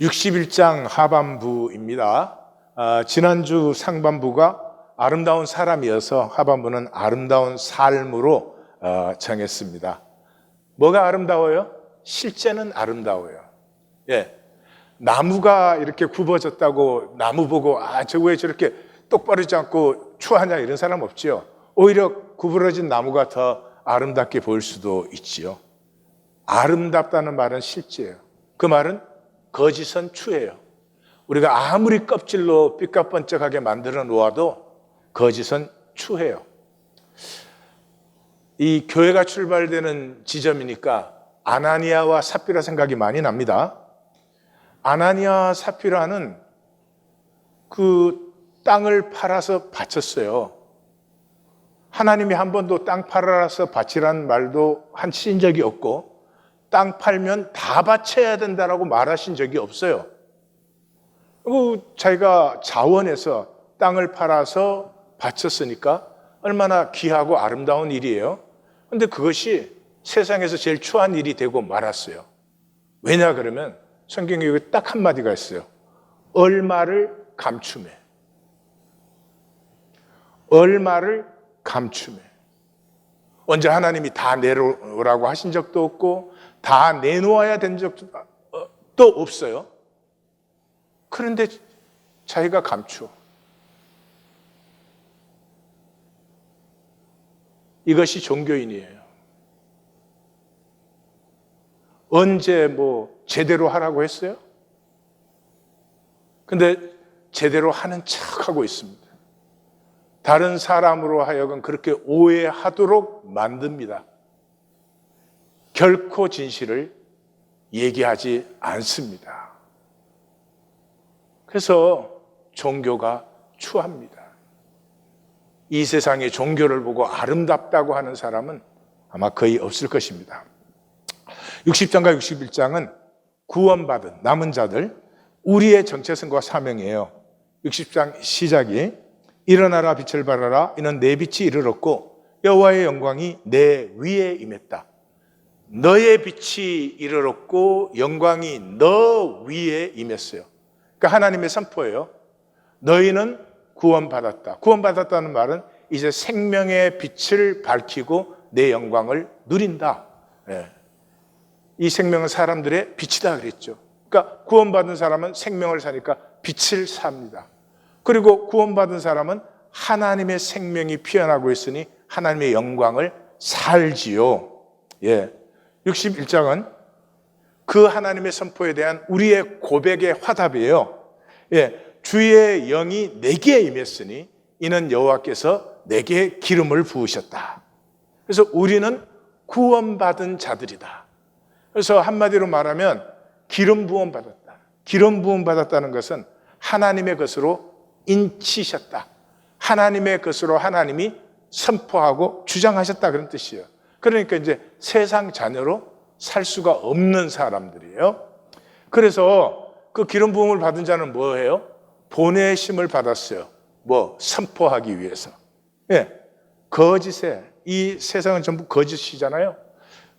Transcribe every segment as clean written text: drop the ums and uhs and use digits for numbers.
61장 하반부입니다. 지난주 상반부가 아름다운 사람이어서 하반부는 아름다운 삶으로 정했습니다. 뭐가 아름다워요? 실제는 아름다워요. 나무가 이렇게 굽어졌다고 나무 보고 저거 왜 저렇게 똑바르지 않고 추하냐 이런 사람 없지요. 오히려 구부러진 나무가 더 아름답게 보일 수도 있지요. 아름답다는 말은 실제예요. 그 말은 거짓은 추해요. 우리가 아무리 껍질로 삐까뻔쩍하게 만들어 놓아도 거짓은 추해요. 이 교회가 출발되는 지점이니까 아나니아와 삽비라 생각이 많이 납니다. 아나니아 삽비라는 그 땅을 팔아서 바쳤어요. 하나님이 한 번도 땅 팔아서 바치라는 말도 하신 적이 없고 땅 팔면 다 바쳐야 된다라고 말하신 적이 없어요. 자기가 자원해서 땅을 팔아서 바쳤으니까 얼마나 귀하고 아름다운 일이에요. 그런데 그것이 세상에서 제일 추한 일이 되고 말았어요. 왜냐 그러면 성경에 여기 딱 한마디가 있어요. 얼마를 감추매. 얼마를 감추매. 언제 하나님이 다 내놓으라고 하신 적도 없고 다 내놓아야 된 적도 없어요. 그런데 자기가 감추어. 이것이 종교인이에요. 언제 제대로 하라고 했어요? 근데 제대로 하는 척하고 있습니다. 다른 사람으로 하여금 그렇게 오해하도록 만듭니다. 결코 진실을 얘기하지 않습니다. 그래서 종교가 추합니다. 이 세상에 종교를 보고 아름답다고 하는 사람은 아마 거의 없을 것입니다. 60장과 61장은 구원받은 남은 자들, 우리의 정체성과 사명이에요. 60장 시작이 일어나라 빛을 발하라 이는 내 빛이 이르렀고 여호와의 영광이 내 위에 임했다. 너의 빛이 이르렀고 영광이 너 위에 임했어요. 그러니까 하나님의 선포예요. 너희는 구원받았다. 구원받았다는 말은 이제 생명의 빛을 밝히고 내 영광을 누린다. 이 생명은 사람들의 빛이다 그랬죠. 그러니까 구원받은 사람은 생명을 사니까 빛을 삽니다. 그리고 구원받은 사람은 하나님의 생명이 피어나고 있으니 하나님의 영광을 살지요. 61장은 그 하나님의 선포에 대한 우리의 고백의 화답이에요. 주의 영이 내게 임했으니 이는 여호와께서 내게 기름을 부으셨다. 그래서 우리는 구원받은 자들이다. 그래서 한마디로 말하면 기름 부음 받았다. 기름 부음 받았다는 것은 하나님의 것으로 인치셨다. 하나님의 것으로 하나님이 선포하고 주장하셨다 그런 뜻이에요. 그러니까 이제 세상 자녀로 살 수가 없는 사람들이에요. 그래서 그 기름 부음을 받은 자는 뭐예요? 보내심을 받았어요. 선포하기 위해서. 거짓에, 이 세상은 전부 거짓이잖아요.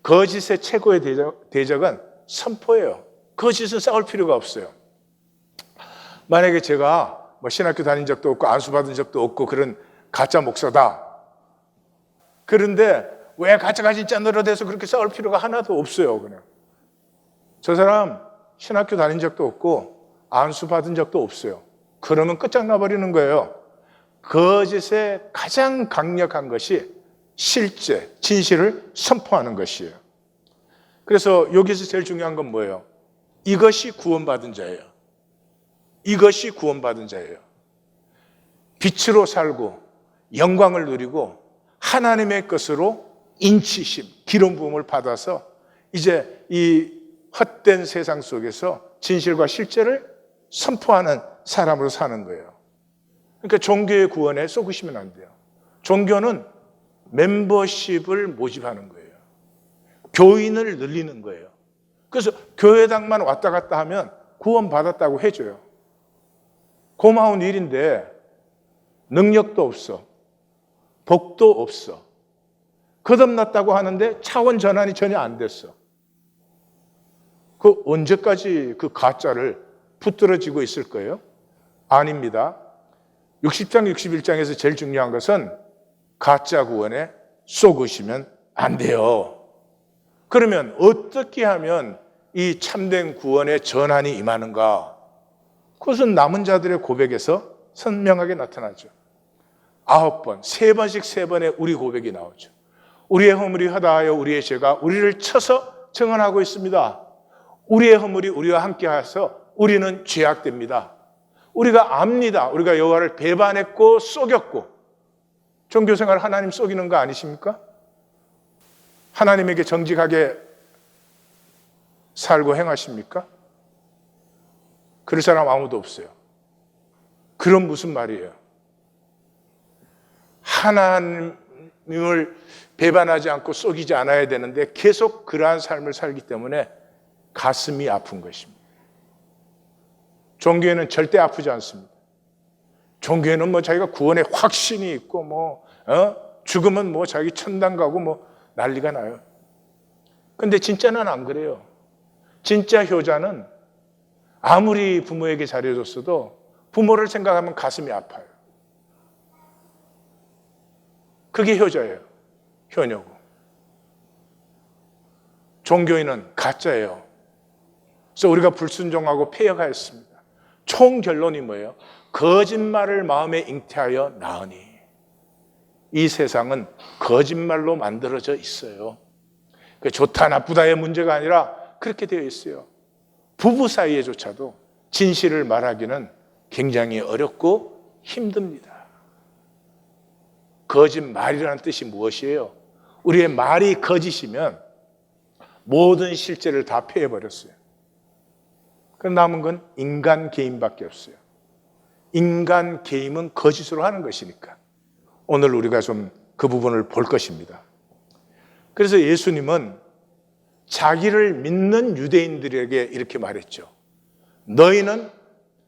거짓의 최고의 대적은 선포예요. 거짓은 싸울 필요가 없어요. 만약에 제가 신학교 다닌 적도 없고 안수 받은 적도 없고 그런 가짜 목사다. 그런데 왜 가짜가 진짜 늘어대서 그렇게 싸울 필요가 하나도 없어요. 그냥 저 사람 신학교 다닌 적도 없고 안수 받은 적도 없어요. 그러면 끝장나 버리는 거예요. 거짓의 가장 강력한 것이 실제, 진실을 선포하는 것이에요. 그래서 여기서 제일 중요한 건 뭐예요? 이것이 구원받은 자예요. 이것이 구원받은 자예요. 빛으로 살고 영광을 누리고 하나님의 것으로 인치심, 기름 부음을 받아서 이제 이 헛된 세상 속에서 진실과 실제를 선포하는 사람으로 사는 거예요. 그러니까 종교의 구원에 쏘으시면 안 돼요. 종교는 멤버십을 모집하는 거예요. 교인을 늘리는 거예요. 그래서 교회당만 왔다 갔다 하면 구원받았다고 해줘요. 고마운 일인데 능력도 없어. 복도 없어. 거듭났다고 하는데 차원 전환이 전혀 안 됐어. 그 언제까지 그 가짜를 붙들어지고 있을 거예요? 아닙니다. 60장, 61장에서 제일 중요한 것은 가짜 구원에 속으시면 안 돼요. 그러면 어떻게 하면 이 참된 구원의 전환이 임하는가? 그것은 남은 자들의 고백에서 선명하게 나타나죠. 9번, 3번씩 3번의 우리 고백이 나오죠. 우리의 허물이 허다하여 우리의 죄가 우리를 쳐서 증언하고 있습니다. 우리의 허물이 우리와 함께하여서 우리는 죄악됩니다. 우리가 압니다. 우리가 여호와를 배반했고 속였고. 종교생활 하나님 속이는 거 아니십니까? 하나님에게 정직하게 살고 행하십니까? 그럴 사람 아무도 없어요. 그럼 무슨 말이에요? 하나님을 배반하지 않고 속이지 않아야 되는데 계속 그러한 삶을 살기 때문에 가슴이 아픈 것입니다. 종교에는 절대 아프지 않습니다. 종교에는 뭐 자기가 구원에 확신이 있고 죽으면 뭐 자기 천당 가고 뭐 난리가 나요. 근데 진짜는 안 그래요. 진짜 효자는 아무리 부모에게 잘해줬어도 부모를 생각하면 가슴이 아파요. 그게 효자예요. 효녀고. 종교인은 가짜예요. 그래서 우리가 불순종하고 폐역하였습니다. 총 결론이 뭐예요? 거짓말을 마음에 잉태하여 낳으니. 이 세상은 거짓말로 만들어져 있어요. 좋다 나쁘다의 문제가 아니라 그렇게 되어 있어요. 부부 사이에조차도 진실을 말하기는 굉장히 어렵고 힘듭니다. 거짓말이라는 뜻이 무엇이에요? 우리의 말이 거짓이면 모든 실제를 다 폐해버렸어요. 그럼 남은 건 인간 개인밖에 없어요. 인간 개인은 거짓으로 하는 것이니까 오늘 우리가 좀 그 부분을 볼 것입니다. 그래서 예수님은 자기를 믿는 유대인들에게 이렇게 말했죠. 너희는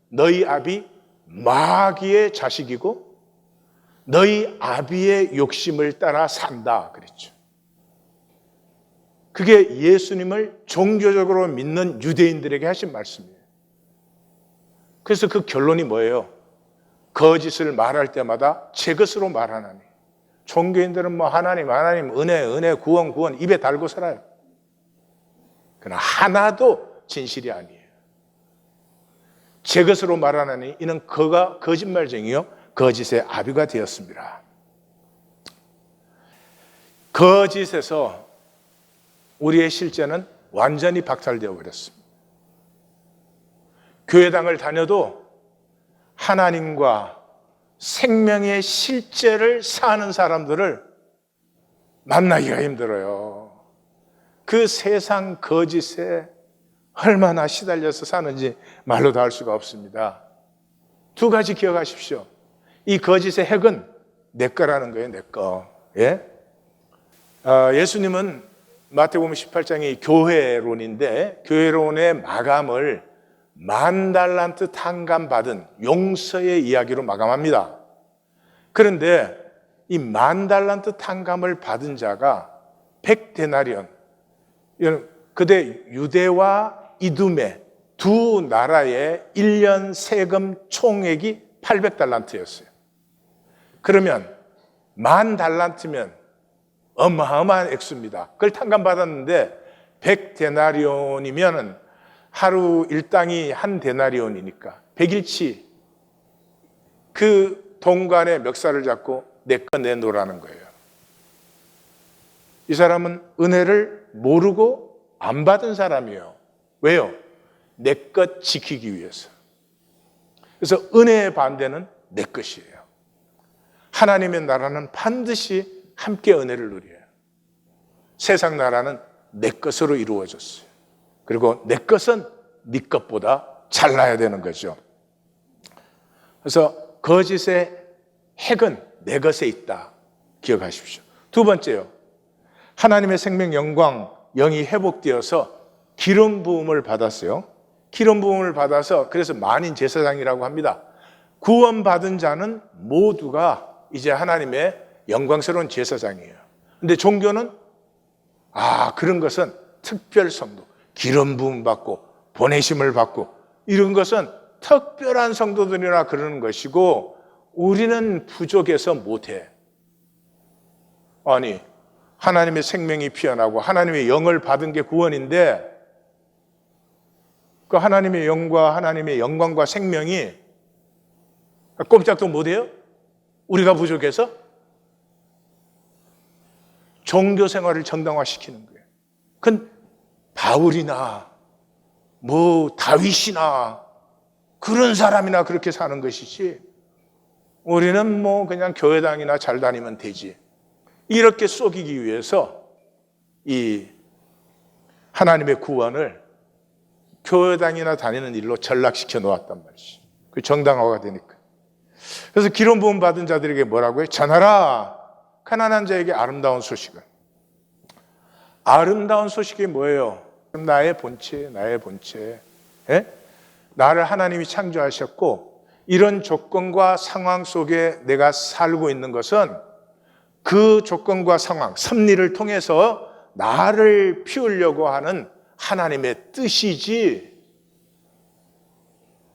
너희 아비 마귀의 자식이고 너희 아비의 욕심을 따라 산다 그랬죠. 그게 예수님을 종교적으로 믿는 유대인들에게 하신 말씀이에요. 그래서 그 결론이 뭐예요? 거짓을 말할 때마다 제 것으로 말하나니. 종교인들은 뭐 하나님 은혜 구원 입에 달고 살아요. 그러나 하나도 진실이 아니에요. 제 것으로 말하나니 이는 그가 거짓말쟁이요 거짓의 아비가 되었습니다. 거짓에서 우리의 실제는 완전히 박탈되어 버렸습니다. 교회당을 다녀도 하나님과 생명의 실제를 사는 사람들을 만나기가 힘들어요. 그 세상 거짓에 얼마나 시달려서 사는지 말로 다 할 수가 없습니다. 두 가지 기억하십시오. 이 거짓의 핵은 내 거라는 거예요. 내 거. 예? 예수님은 마태복음 18장이 교회론인데 교회론의 마감을 10,000달란트 탕감 받은 용서의 이야기로 마감합니다. 그런데 이 10,000달란트 탕감을 받은 자가 100데나리온, 그때 유대와 이두메 두 나라의 1년 세금 총액이 800달란트였어요. 그러면 10,000달란트면 어마어마한 액수입니다. 그걸 탕감받았는데 100데나리온이면 하루 일당이 한 데나리온이니까 100일치 그 동간의 멱살을 잡고 내 거 내놓으라는 거예요. 이 사람은 은혜를 모르고 안 받은 사람이에요. 왜요? 내 것 지키기 위해서. 그래서 은혜의 반대는 내 것이에요. 하나님의 나라는 반드시 함께 은혜를 누려요. 세상 나라는 내 것으로 이루어졌어요. 그리고 내 것은 네 것보다 잘나야 되는 거죠. 그래서 거짓의 핵은 내 것에 있다. 기억하십시오. 두 번째요. 하나님의 생명 영광 영이 회복되어서 기름 부음을 받았어요. 기름 부음을 받아서 그래서 만인 제사장이라고 합니다. 구원받은 자는 모두가 이제 하나님의 영광스러운 제사장이에요. 근데 종교는 그런 것은 특별 성도, 기름 부음 받고 보내심을 받고 이런 것은 특별한 성도들이나 그러는 것이고 우리는 부족해서 못해. 아니, 하나님의 생명이 피어나고 하나님의 영을 받은 게 구원인데 그 하나님의 영과 하나님의 영광과 생명이 꼼짝도 못해요? 우리가 부족해서? 종교 생활을 정당화시키는 거예요. 그건 바울이나 다윗이나 그런 사람이나 그렇게 사는 것이지 우리는 그냥 교회당이나 잘 다니면 되지. 이렇게 속이기 위해서 이 하나님의 구원을 교회당이나 다니는 일로 전락시켜 놓았단 말이지. 그 정당화가 되니까. 그래서 기름 부음 받은 자들에게 뭐라고 해요? 전하라 가난한 자에게 아름다운 소식을. 아름다운 소식이 뭐예요? 나의 본체. 예? 나를 하나님이 창조하셨고 이런 조건과 상황 속에 내가 살고 있는 것은 그 조건과 상황, 섭리를 통해서 나를 피우려고 하는 하나님의 뜻이지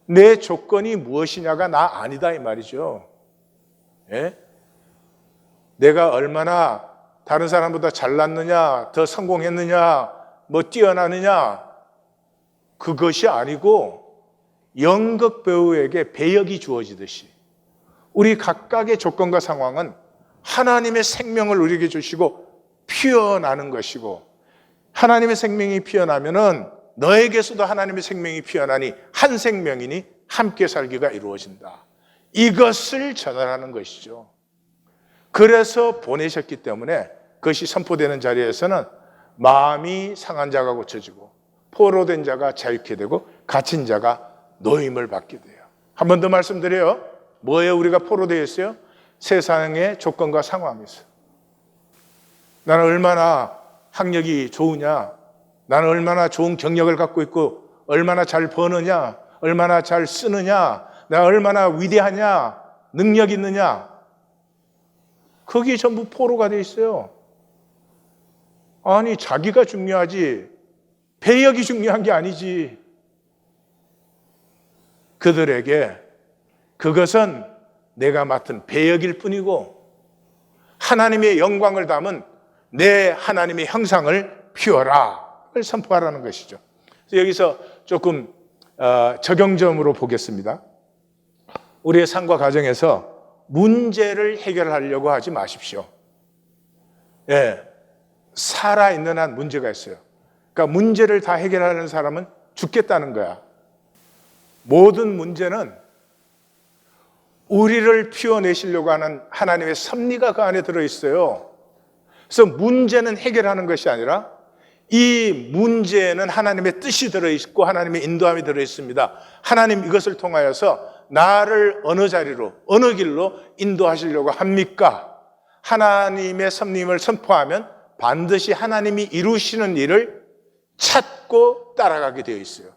내 조건이 무엇이냐가 나 아니다 이 말이죠. 예? 내가 얼마나 다른 사람보다 잘났느냐, 더 성공했느냐, 뛰어나느냐 그것이 아니고 연극 배우에게 배역이 주어지듯이 우리 각각의 조건과 상황은 하나님의 생명을 우리에게 주시고 피어나는 것이고 하나님의 생명이 피어나면은 너에게서도 하나님의 생명이 피어나니 한 생명이니 함께 살기가 이루어진다. 이것을 전하라는 것이죠. 그래서 보내셨기 때문에 그것이 선포되는 자리에서는 마음이 상한 자가 고쳐지고 포로된 자가 자유케 되고 갇힌 자가 노임을 받게 돼요. 한 번 더 말씀드려요. 뭐예요? 우리가 포로되어 있어요? 세상의 조건과 상황에서. 나는 얼마나 학력이 좋으냐, 나는 얼마나 좋은 경력을 갖고 있고 얼마나 잘 버느냐, 얼마나 잘 쓰느냐, 내가 얼마나 위대하냐, 능력 있느냐, 거기에 전부 포로가 되어 있어요. 아니, 자기가 중요하지 배역이 중요한 게 아니지. 그들에게 그것은 내가 맡은 배역일 뿐이고 하나님의 영광을 담은 내 하나님의 형상을 피워라를 선포하라는 것이죠. 그래서 여기서 조금 적용점으로 보겠습니다. 우리의 삶과 가정에서 문제를 해결하려고 하지 마십시오. 예, 살아있는 한 문제가 있어요. 그러니까 문제를 다 해결하는 사람은 죽겠다는 거야. 모든 문제는 우리를 피워내시려고 하는 하나님의 섭리가 그 안에 들어있어요. 그래서 문제는 해결하는 것이 아니라 이 문제에는 하나님의 뜻이 들어있고 하나님의 인도함이 들어있습니다. 하나님 이것을 통하여서 나를 어느 자리로 어느 길로 인도하시려고 합니까? 하나님의 섭리를 선포하면 반드시 하나님이 이루시는 일을 찾고 따라가게 되어 있어요.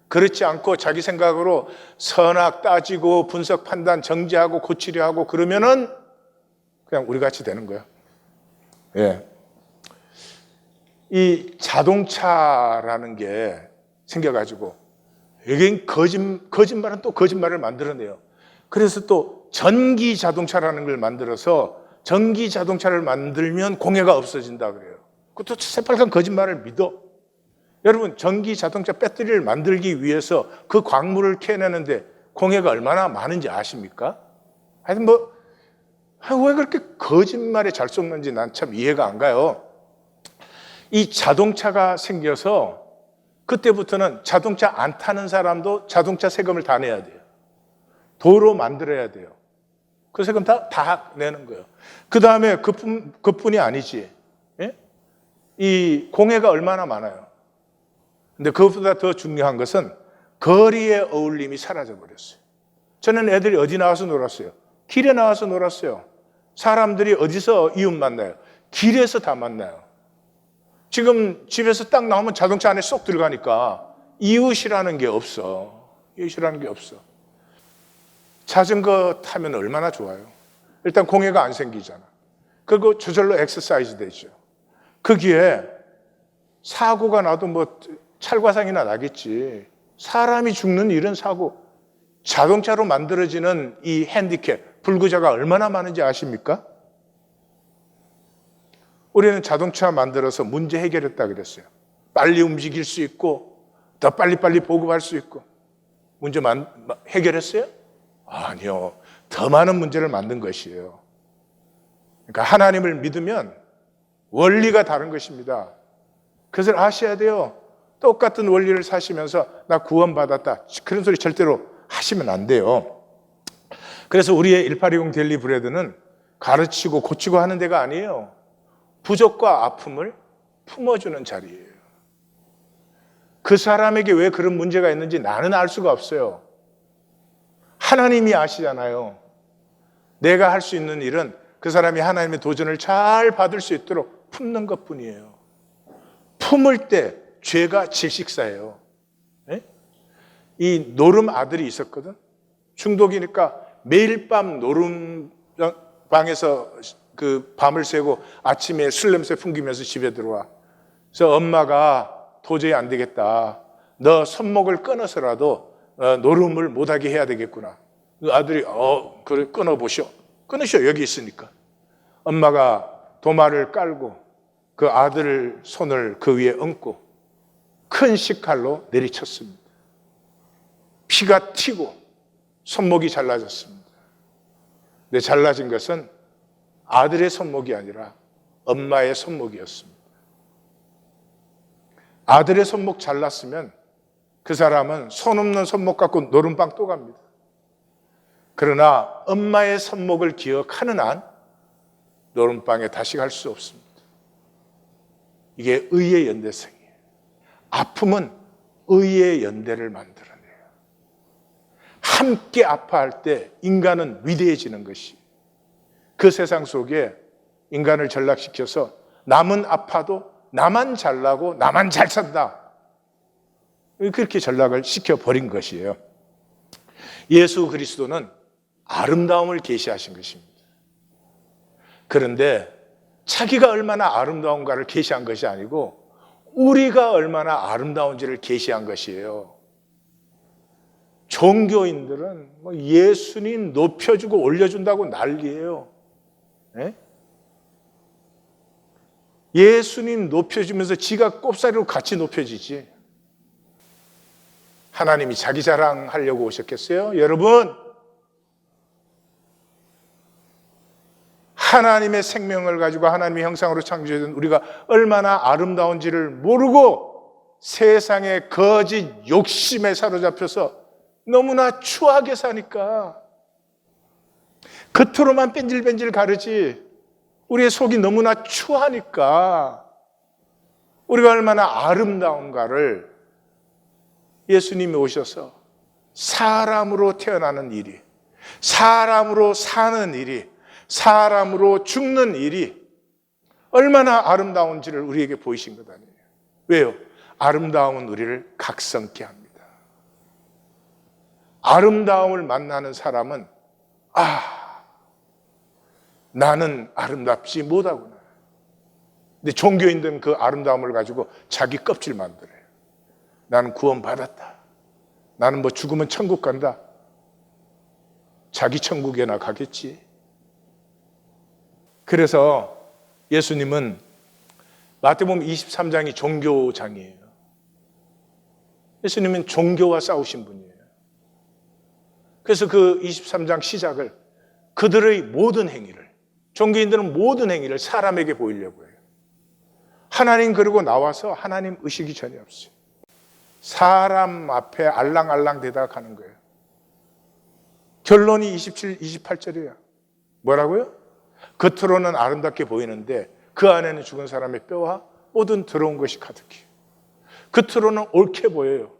그렇지 않고 자기 생각으로 선악 따지고 분석 판단 정죄하고 고치려 하고 그러면은 그냥 우리 같이 되는 거예요. 예. 이 자동차라는 게 생겨가지고 여긴 거짓말은 또 거짓말을 만들어내요. 그래서 또 전기 자동차라는 걸 만들어서 전기 자동차를 만들면 공해가 없어진다 그래요. 그것도 새빨간 거짓말을 믿어. 여러분, 전기 자동차 배터리를 만들기 위해서 그 광물을 캐내는데 공해가 얼마나 많은지 아십니까? 하여튼 왜 그렇게 거짓말에 잘 속는지 난 참 이해가 안 가요. 이 자동차가 생겨서 그때부터는 자동차 안 타는 사람도 자동차 세금을 다 내야 돼요. 도로 만들어야 돼요. 그 세금 다 내는 거예요. 그 다음에 그뿐이 아니지. 예? 이 공해가 얼마나 많아요. 근데 그것보다 더 중요한 것은 거리의 어울림이 사라져버렸어요. 저는 애들이 어디 나와서 놀았어요? 길에 나와서 놀았어요. 사람들이 어디서 이웃 만나요? 길에서 다 만나요. 지금 집에서 딱 나오면 자동차 안에 쏙 들어가니까 이웃이라는 게 없어. 이웃이라는 게 없어. 자전거 타면 얼마나 좋아요. 일단 공해가 안 생기잖아. 그리고 저절로 엑서사이즈 되죠. 거기에 사고가 나도 찰과상이나 나겠지. 사람이 죽는 일은 사고, 자동차로 만들어지는 이 핸디캡, 불구자가 얼마나 많은지 아십니까? 우리는 자동차 만들어서 문제 해결했다 그랬어요. 빨리 움직일 수 있고, 더 빨리빨리 보급할 수 있고. 문제 해결했어요? 아니요. 더 많은 문제를 만든 것이에요. 그러니까 하나님을 믿으면 원리가 다른 것입니다. 그것을 아셔야 돼요. 똑같은 원리를 사시면서 나 구원받았다, 그런 소리 절대로 하시면 안 돼요. 그래서 우리의 1820 데일리 브레드는 가르치고 고치고 하는 데가 아니에요. 부족과 아픔을 품어주는 자리예요. 그 사람에게 왜 그런 문제가 있는지 나는 알 수가 없어요. 하나님이 아시잖아요. 내가 할 수 있는 일은 그 사람이 하나님의 도전을 잘 받을 수 있도록 품는 것뿐이에요. 품을 때 죄가 질식사예요. 네? 이 노름 아들이 있었거든. 중독이니까 매일 밤 노름방에서 그 밤을 새고 아침에 술 냄새 풍기면서 집에 들어와. 그래서 엄마가 도저히 안 되겠다, 너 손목을 끊어서라도 노름을 못하게 해야 되겠구나. 그 아들이 그래 끊어보시오. 끊으시오, 여기 있으니까. 엄마가 도마를 깔고 그 아들 손을 그 위에 얹고 큰 식칼로 내리쳤습니다. 피가 튀고 손목이 잘라졌습니다. 근데 잘라진 것은 아들의 손목이 아니라 엄마의 손목이었습니다. 아들의 손목 잘랐으면 그 사람은 손 없는 손목 갖고 노름방 또 갑니다. 그러나 엄마의 손목을 기억하는 한 노름방에 다시 갈 수 없습니다. 이게 의의 연대성이에요. 아픔은 의의 연대를 만들어내요. 함께 아파할 때 인간은 위대해지는 것이, 그 세상 속에 인간을 전락시켜서 남은 아파도 나만 잘나고 나만 잘 산다, 그렇게 전락을 시켜버린 것이에요. 예수 그리스도는 아름다움을 계시하신 것입니다. 그런데 자기가 얼마나 아름다운가를 계시한 것이 아니고 우리가 얼마나 아름다운지를 계시한 것이에요. 종교인들은 예수님 높여주고 올려준다고 난리예요. 네? 예수님 높여주면서 지가 꼽사리로 같이 높여지지. 하나님이 자기 자랑하려고 오셨겠어요? 여러분, 하나님의 생명을 가지고 하나님의 형상으로 창조된 우리가 얼마나 아름다운지를 모르고 세상의 거짓 욕심에 사로잡혀서 너무나 추하게 사니까 겉으로만 뺀질뺀질 가르지 우리의 속이 너무나 추하니까 우리가 얼마나 아름다운가를 예수님이 오셔서 사람으로 태어나는 일이, 사람으로 사는 일이, 사람으로 죽는 일이 얼마나 아름다운지를 우리에게 보이신 것 아니에요. 왜요? 아름다운 우리를 각성케 합니다. 아름다움을 만나는 사람은 나는 아름답지 못하구나. 근데 종교인들은 그 아름다움을 가지고 자기 껍질 만들어요. 나는 구원받았다, 나는 죽으면 천국 간다. 자기 천국에나 가겠지. 그래서 예수님은 마태복음 23장이 종교장이에요. 예수님은 종교와 싸우신 분이에요. 그래서 그 23장 시작을 그들의 모든 행위를, 종교인들은 모든 행위를 사람에게 보이려고 해요. 하나님 그러고 나와서 하나님 의식이 전혀 없어요. 사람 앞에 알랑알랑 대다가 가는 거예요. 결론이 27, 28절이에요. 뭐라고요? 겉으로는 아름답게 보이는데 그 안에는 죽은 사람의 뼈와 모든 더러운 것이 가득해요. 겉으로는 옳게 보여요.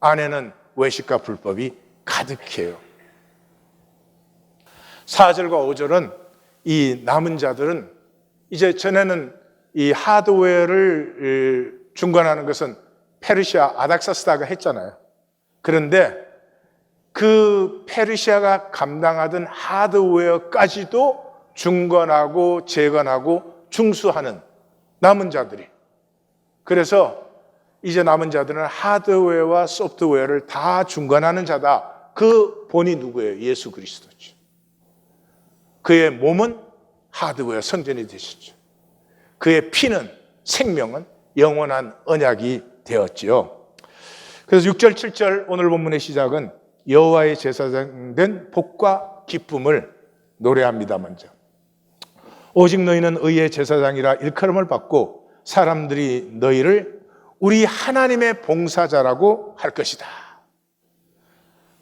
안에는 외식과 불법이 가득해요. 4절과 5절은 이 남은 자들은 이제 전에는 이 하드웨어를 중간하는 것은 페르시아 아닥사스다가 했잖아요. 그런데 그 페르시아가 감당하던 하드웨어까지도 중건하고 재건하고 중수하는 남은 자들이, 그래서 이제 남은 자들은 하드웨어와 소프트웨어를 다 중간하는 자다. 그 본이 누구예요? 예수 그리스도죠. 그의 몸은 하드웨어 성전이 되셨죠. 그의 피는, 생명은 영원한 언약이 되었지요. 그래서 6절, 7절 오늘 본문의 시작은 여호와의 제사장 된 복과 기쁨을 노래합니다. 먼저 오직 너희는 의의 제사장이라 일컬음을 받고 사람들이 너희를 우리 하나님의 봉사자라고 할 것이다.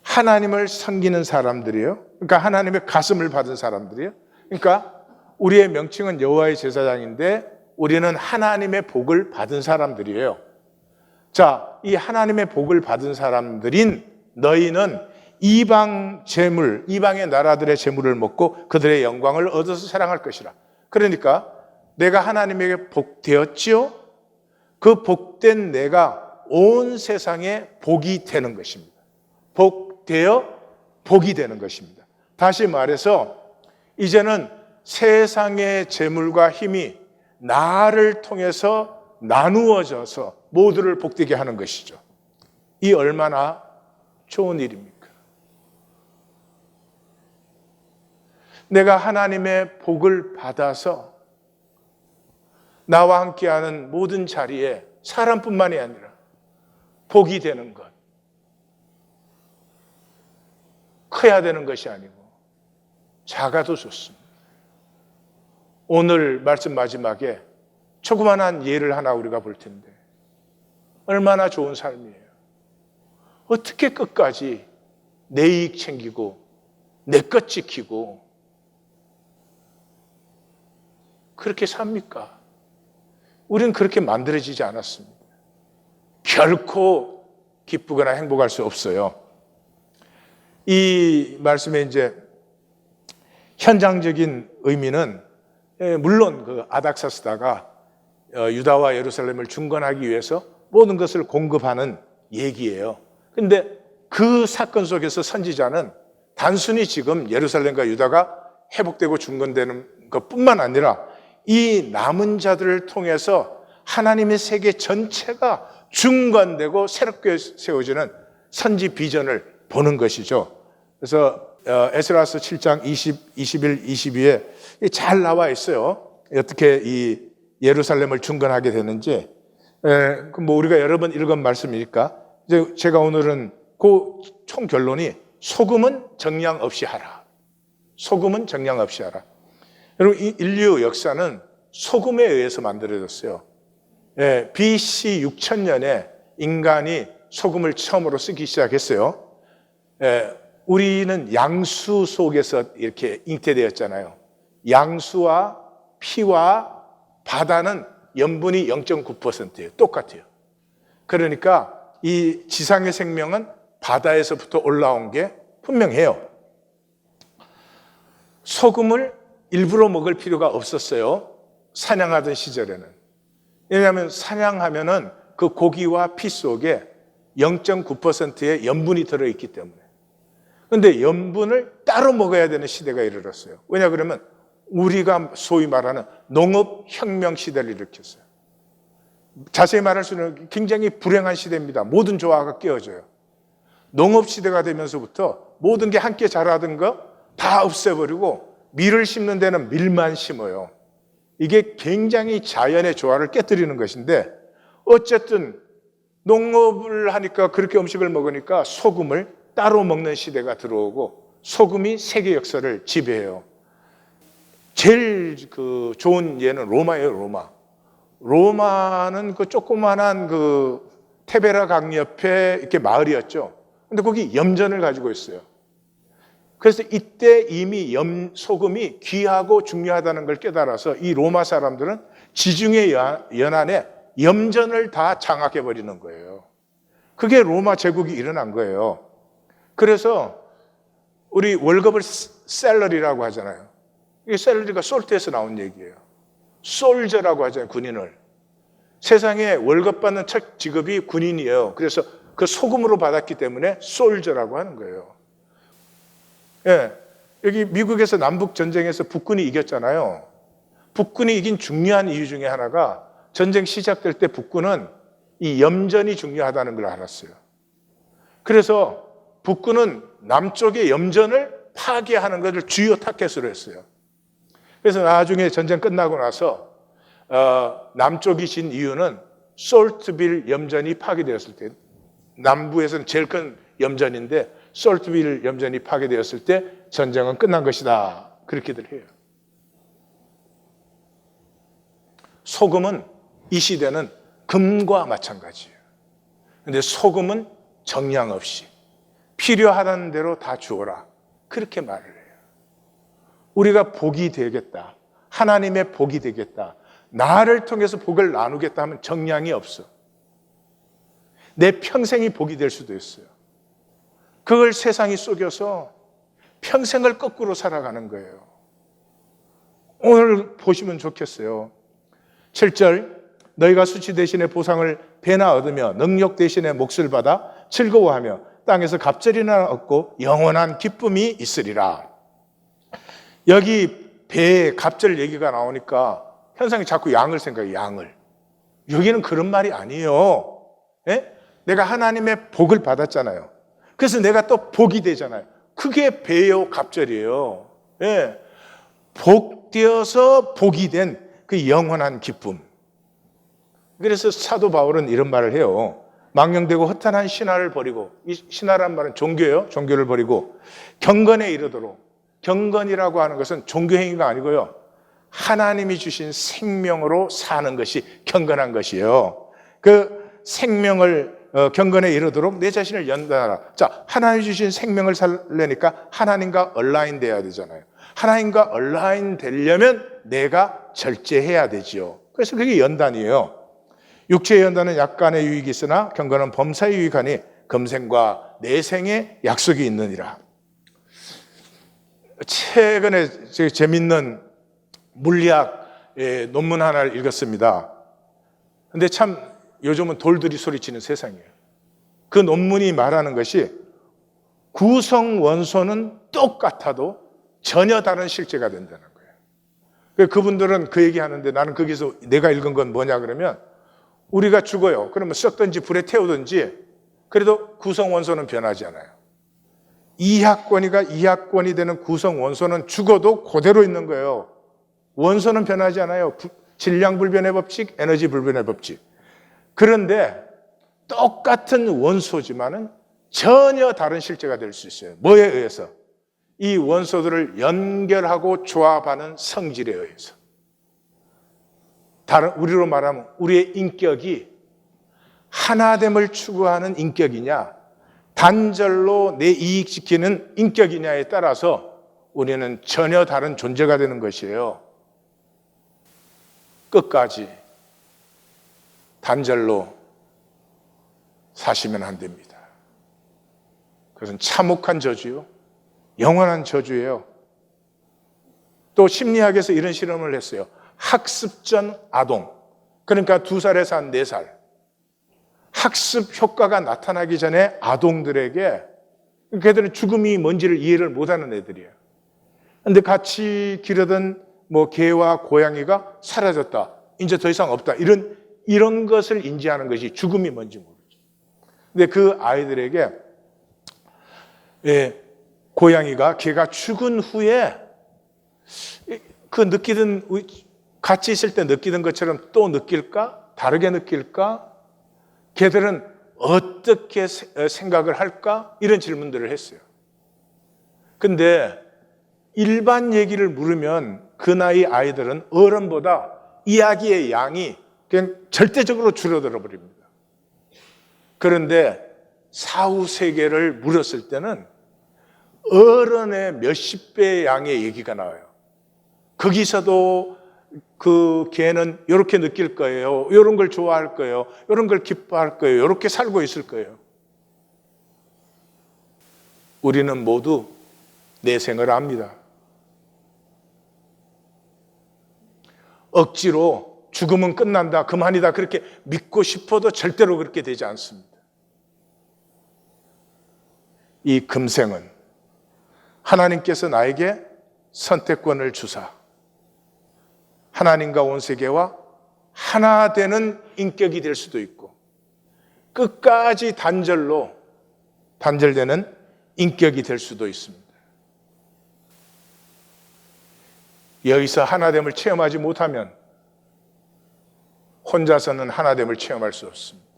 하나님을 섬기는 사람들이요, 그러니까 하나님의 가슴을 받은 사람들이요, 그러니까 우리의 명칭은 여호와의 제사장인데 우리는 하나님의 복을 받은 사람들이에요. 자, 이 하나님의 복을 받은 사람들인 너희는 이방 재물, 이방의 나라들의 재물을 먹고 그들의 영광을 얻어서 사랑할 것이라. 그러니까 내가 하나님에게 복되었지요? 그 복된 내가 온 세상에 복이 되는 것입니다. 복되어 복이 되는 것입니다. 다시 말해서 이제는 세상의 재물과 힘이 나를 통해서 나누어져서 모두를 복되게 하는 것이죠. 이 얼마나 좋은 일입니까? 내가 하나님의 복을 받아서 나와 함께하는 모든 자리에 사람뿐만이 아니라 복이 되는 것, 커야 되는 것이 아니고 작아도 좋습니다. 오늘 말씀 마지막에 조그만한 예를 하나 우리가 볼 텐데 얼마나 좋은 삶이에요. 어떻게 끝까지 내 이익 챙기고 내 것 지키고 그렇게 삽니까? 우리는 그렇게 만들어지지 않았습니다. 결코 기쁘거나 행복할 수 없어요. 이 말씀의 이제 현장적인 의미는 물론 그 아닥사스다가 유다와 예루살렘을 중건하기 위해서 모든 것을 공급하는 얘기예요. 그런데 그 사건 속에서 선지자는 단순히 지금 예루살렘과 유다가 회복되고 중건되는 것뿐만 아니라 이 남은 자들을 통해서 하나님의 세계 전체가 중건되고 새롭게 세워지는 선지 비전을 보는 것이죠. 그래서 에스라서 7장 20, 21, 22에 잘 나와 있어요. 어떻게 이 예루살렘을 중건하게 되는지. 뭐 우리가 여러 번 읽은 말씀이니까 이제 제가 오늘은 그 총 결론이 소금은 정량 없이 하라. 소금은 정량 없이 하라. 여러분, 이 인류 역사는 소금에 의해서 만들어졌어요. BC 6000년에 인간이 소금을 처음으로 쓰기 시작했어요. 우리는 양수 속에서 이렇게 잉태되었잖아요. 양수와 피와 바다는 염분이 0.9%예요. 똑같아요. 그러니까 이 지상의 생명은 바다에서부터 올라온 게 분명해요. 소금을 일부러 먹을 필요가 없었어요. 사냥하던 시절에는. 왜냐하면 사냥하면은 그 고기와 피 속에 0.9%의 염분이 들어있기 때문에. 그런데 염분을 따로 먹어야 되는 시대가 이르렀어요. 왜냐 그러면 우리가 소위 말하는 농업혁명 시대를 일으켰어요. 자세히 말할수록 굉장히 불행한 시대입니다. 모든 조화가 깨어져요. 농업시대가 되면서부터 모든 게 함께 자라던 거 다 없애버리고 밀을 심는 데는 밀만 심어요. 이게 굉장히 자연의 조화를 깨뜨리는 것인데 어쨌든 농업을 하니까 그렇게 음식을 먹으니까 소금을 따로 먹는 시대가 들어오고 소금이 세계 역사를 지배해요. 제일 그 좋은 예는 로마예요, 로마. 로마는 그 조그만한 그 테베라 강 옆에 이렇게 마을이었죠. 근데 거기 염전을 가지고 있어요. 그래서 이때 이미 소금이 귀하고 중요하다는 걸 깨달아서 이 로마 사람들은 지중해 연안에 염전을 다 장악해 버리는 거예요. 그게 로마 제국이 일어난 거예요. 그래서 우리 월급을 셀러리라고 하잖아요. 이 셀러리가 솔트에서 나온 얘기예요. 솔저라고 하잖아요, 군인을. 세상에 월급 받는 첫 직업이 군인이에요. 그래서 그 소금으로 받았기 때문에 솔저라고 하는 거예요. 예, 여기 미국에서 남북 전쟁에서 북군이 이겼잖아요. 북군이 이긴 중요한 이유 중에 하나가 전쟁 시작될 때 북군은 이 염전이 중요하다는 걸 알았어요. 그래서 북군은 남쪽의 염전을 파괴하는 것을 주요 타겟으로 했어요. 그래서 나중에 전쟁 끝나고 나서 남쪽이 진 이유는 솔트빌 염전이 파괴되었을 때, 남부에서는 제일 큰 염전인데 솔트빌 염전이 파괴되었을 때 전쟁은 끝난 것이다. 그렇게들 해요. 소금은 이 시대는 금과 마찬가지예요. 그런데 소금은 정량 없이 필요하다는 대로 다 주어라. 그렇게 말을 해요. 우리가 복이 되겠다. 하나님의 복이 되겠다. 나를 통해서 복을 나누겠다 하면 정량이 없어. 내 평생이 복이 될 수도 있어요. 그걸 세상이 속여서 평생을 거꾸로 살아가는 거예요. 오늘 보시면 좋겠어요. 7절, 너희가 수치 대신에 보상을 배나 얻으며 능력 대신에 몫을 받아 즐거워하며 땅에서 갑절이나 얻고 영원한 기쁨이 있으리라. 여기 배에 갑절 얘기가 나오니까 현상이 자꾸 양을 생각해요. 양을. 여기는 그런 말이 아니에요. 예? 내가 하나님의 복을 받았잖아요. 그래서 내가 또 복이 되잖아요. 그게 배요 갑절이에요. 예. 복되어서 복이 된 그 영원한 기쁨. 그래서 사도 바울은 이런 말을 해요. 망령되고 허탄한 신화를 버리고, 이 신화란 말은 종교예요. 종교를 버리고 경건에 이르도록. 경건이라고 하는 것은 종교행위가 아니고요, 하나님이 주신 생명으로 사는 것이 경건한 것이에요. 그 생명을 경건에 이르도록 내 자신을 연단하라. 자, 하나님이 주신 생명을 살려니까 하나님과 얼라인 돼야 되잖아요. 하나님과 얼라인 되려면 내가 절제해야 되지요. 그래서 그게 연단이에요. 육체의 연단은 약간의 유익이 있으나 경건은 범사에 유익하니 금생과 내생의 약속이 있느니라. 최근에 재밌는 물리학 논문 하나를 읽었습니다. 근데 참 요즘은 돌들이 소리치는 세상이에요. 그 논문이 말하는 것이 구성 원소는 똑같아도 전혀 다른 실제가 된다는 거예요. 그분들은 그 얘기 하는데 나는 거기서 내가 읽은 건 뭐냐 그러면, 우리가 죽어요. 그러면 썩든지 불에 태우든지 그래도 구성 원소는 변하지 않아요. 이합권이 되는 구성 원소는 죽어도 그대로 있는 거예요. 원소는 변하지 않아요. 질량 불변의 법칙, 에너지 불변의 법칙. 그런데 똑같은 원소지만은 전혀 다른 실제가 될 수 있어요. 뭐에 의해서? 이 원소들을 연결하고 조합하는 성질에 의해서. 우리로 말하면 우리의 인격이 하나됨을 추구하는 인격이냐, 단절로 내 이익시키는 인격이냐에 따라서 우리는 전혀 다른 존재가 되는 것이에요. 끝까지 단절로 사시면 안 됩니다. 그것은 참혹한 저주요, 영원한 저주예요. 또 심리학에서 이런 실험을 했어요. 학습 전 아동, 그러니까 2살에서 한 4살, 학습 효과가 나타나기 전에 아동들에게, 걔들은 죽음이 뭔지를 이해를 못하는 애들이에요. 그런데 같이 기르던 개와 고양이가 사라졌다, 이제 더 이상 없다, 이런 것을 인지하는 것이 죽음이 뭔지 모르죠. 근데 그 아이들에게 고양이가 걔가 죽은 후에 그 느끼던, 같이 있을 때 느끼던 것처럼 또 느낄까? 다르게 느낄까? 걔들은 어떻게 생각을 할까? 이런 질문들을 했어요. 근데 일반 얘기를 물으면 그 나이 아이들은 어른보다 이야기의 양이 그냥 절대적으로 줄어들어 버립니다. 그런데 사후 세계를 물었을 때는 어른의 몇십 배의 양의 얘기가 나와요. 거기서도 그 걔는 이렇게 느낄 거예요, 이런 걸 좋아할 거예요, 이런 걸 기뻐할 거예요, 이렇게 살고 있을 거예요. 우리는 모두 내생을 압니다. 억지로 죽으면 끝난다, 그만이다 그렇게 믿고 싶어도 절대로 그렇게 되지 않습니다. 이 금생은 하나님께서 나에게 선택권을 주사 하나님과 온 세계와 하나 되는 인격이 될 수도 있고, 끝까지 단절되는 인격이 될 수도 있습니다. 여기서 하나됨을 체험하지 못하면 혼자서는 하나됨을 체험할 수 없습니다.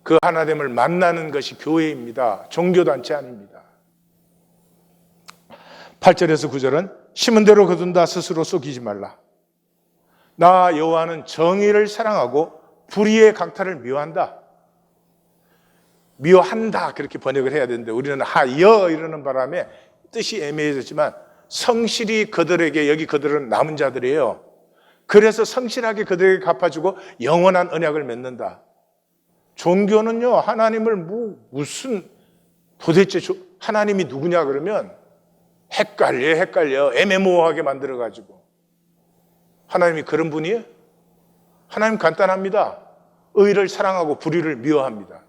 그 하나됨을 만나는 것이 교회입니다. 종교단체 아닙니다. 8절에서 9절은 심은 대로 거둔다 스스로 속이지 말라. 나 여호와는 정의를 사랑하고 불의의 강탈을 미워한다. 미워한다 그렇게 번역을 해야 되는데 우리는 하여 이러는 바람에 뜻이 애매해졌지만 성실히 그들에게, 여기 그들은 남은 자들이에요. 그래서 성실하게 그들에게 갚아주고 영원한 언약을 맺는다. 종교는요, 하나님을 무슨 도대체 하나님이 누구냐 그러면 헷갈려 애매모호하게 만들어가지고. 하나님이 그런 분이에요? 하나님 간단합니다. 의를 사랑하고 불의를 미워합니다.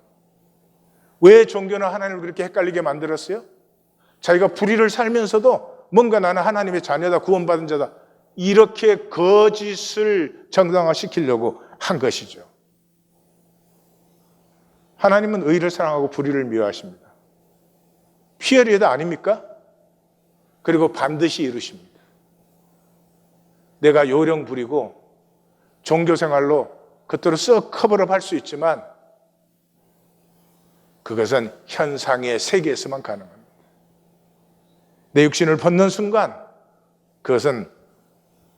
왜 종교는 하나님을 그렇게 헷갈리게 만들었어요? 자기가 불의를 살면서도 뭔가 나는 하나님의 자녀다, 구원받은 자다, 이렇게 거짓을 정당화시키려고 한 것이죠. 하나님은 의를 사랑하고 불의를 미워하십니다. 피어리에드 아닙니까? 그리고 반드시 이루십니다. 내가 요령 부리고 종교생활로 그것들을 쓱 커버업 할 수 있지만 그것은 현상의 세계에서만 가능합니다. 내 육신을 벗는 순간 그것은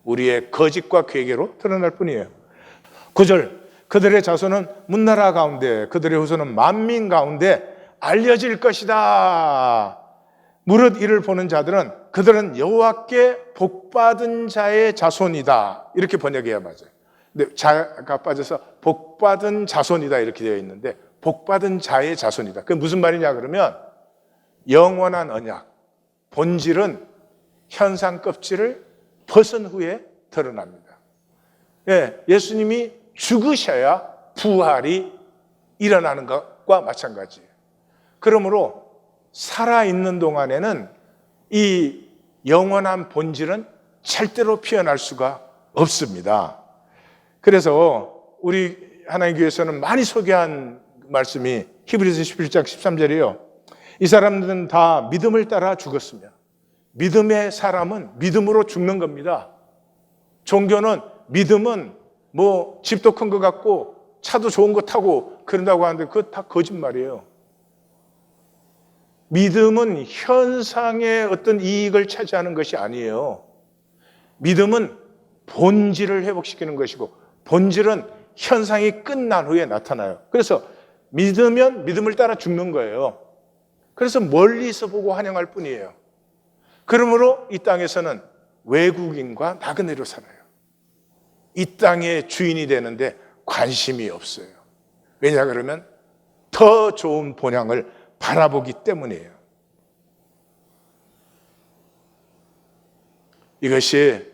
우리의 거짓과 괴계로 드러날 뿐이에요. 9절, 그들의 자손은 문나라 가운데, 그들의 후손은 만민 가운데 알려질 것이다. 무릇 이를 보는 자들은 그들은 여호와께 복받은 자의 자손이다. 이렇게 번역해야 맞아요. 근데 자가 빠져서 복받은 자손이다 이렇게 되어 있는데 복받은 자의 자손이다. 그게 무슨 말이냐 그러면 영원한 언약, 본질은 현상 껍질을 벗은 후에 드러납니다. 예수님이 죽으셔야 부활이 일어나는 것과 마찬가지예요. 그러므로 살아있는 동안에는 이 영원한 본질은 절대로 피어날 수가 없습니다. 그래서 우리 하나님 교회에서는 많이 소개한 말씀이 히브리서 11장 13절이에요. 이 사람들은 다 믿음을 따라 죽었으며 믿음의 사람은 믿음으로 죽는 겁니다. 종교는 믿음은 뭐 집도 큰 거 같고 차도 좋은 거 타고 그런다고 하는데 그거 다 거짓말이에요. 믿음은 현상의 어떤 이익을 차지하는 것이 아니에요. 믿음은 본질을 회복시키는 것이고 본질은 현상이 끝난 후에 나타나요. 그래서 믿으면 믿음을 따라 죽는 거예요. 그래서 멀리서 보고 환영할 뿐이에요. 그러므로 이 땅에서는 외국인과 나그네로 살아요. 이 땅의 주인이 되는데 관심이 없어요. 왜냐 그러면 더 좋은 본향을 바라보기 때문이에요. 이것이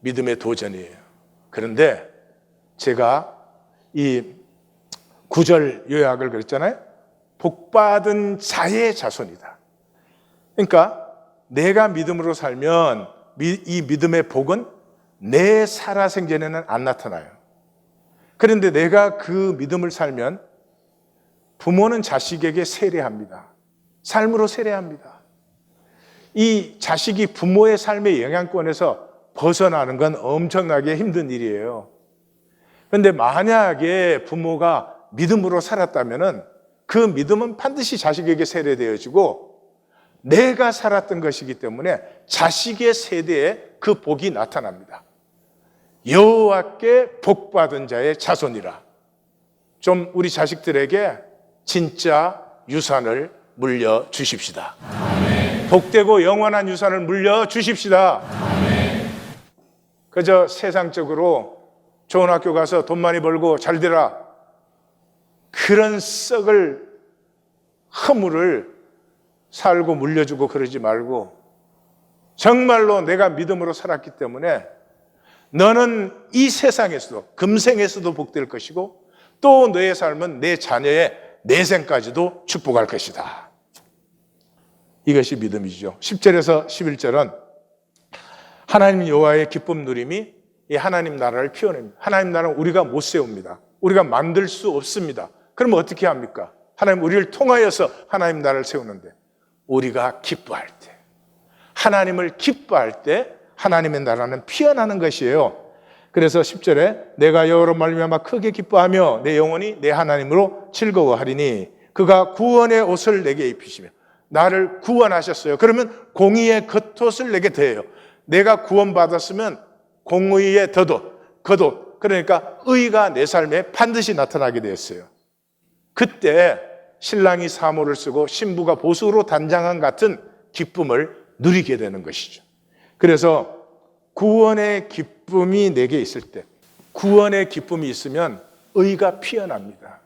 믿음의 도전이에요. 그런데 제가 이 9절 요약을 그랬잖아요. 복받은 자의 자손이다. 그러니까 내가 믿음으로 살면 이 믿음의 복은 내 살아생전에는 안 나타나요. 그런데 내가 그 믿음을 살면 부모는 자식에게 세례합니다. 삶으로 세례합니다. 이 자식이 부모의 삶의 영향권에서 벗어나는 건 엄청나게 힘든 일이에요. 그런데 만약에 부모가 믿음으로 살았다면 그 믿음은 반드시 자식에게 세례되어지고 내가 살았던 것이기 때문에 자식의 세대에 그 복이 나타납니다. 여호와께 복받은 자의 자손이라. 좀 우리 자식들에게 진짜 유산을 물려주십시다. 아멘. 복되고 영원한 유산을 물려주십시다. 아멘. 그저 세상적으로 좋은 학교 가서 돈 많이 벌고 잘 되라, 그런 썩을 허물을 살고 물려주고 그러지 말고 정말로 내가 믿음으로 살았기 때문에 너는 이 세상에서도 금생에서도 복될 것이고 또 너의 삶은 내 자녀의 내생까지도 축복할 것이다. 이것이 믿음이죠. 10절에서 11절은 하나님 여호와의 기쁨 누림이 이 하나님 나라를 피워냅니다. 하나님 나라는 우리가 못 세웁니다. 우리가 만들 수 없습니다. 그럼 어떻게 합니까? 하나님 우리를 통하여서 하나님 나라를 세우는데 우리가 기뻐할 때, 하나님을 기뻐할 때 하나님의 나라는 피어나는 것이에요. 그래서 10절에 내가 여호와로 말미암아 크게 기뻐하며 내 영혼이 내 하나님으로 즐거워하리니 그가 구원의 옷을 내게 입히시며 나를 구원하셨어요. 그러면 공의의 겉옷을 내게 더해요. 내가 구원받았으면 공의의 겉옷, 그러니까 의가 내 삶에 반드시 나타나게 되었어요. 그때 신랑이 사모를 쓰고 신부가 보수로 단장한 같은 기쁨을 누리게 되는 것이죠. 그래서 구원의 기쁨이 내게 있을 때, 구원의 기쁨이 있으면 의가 피어납니다.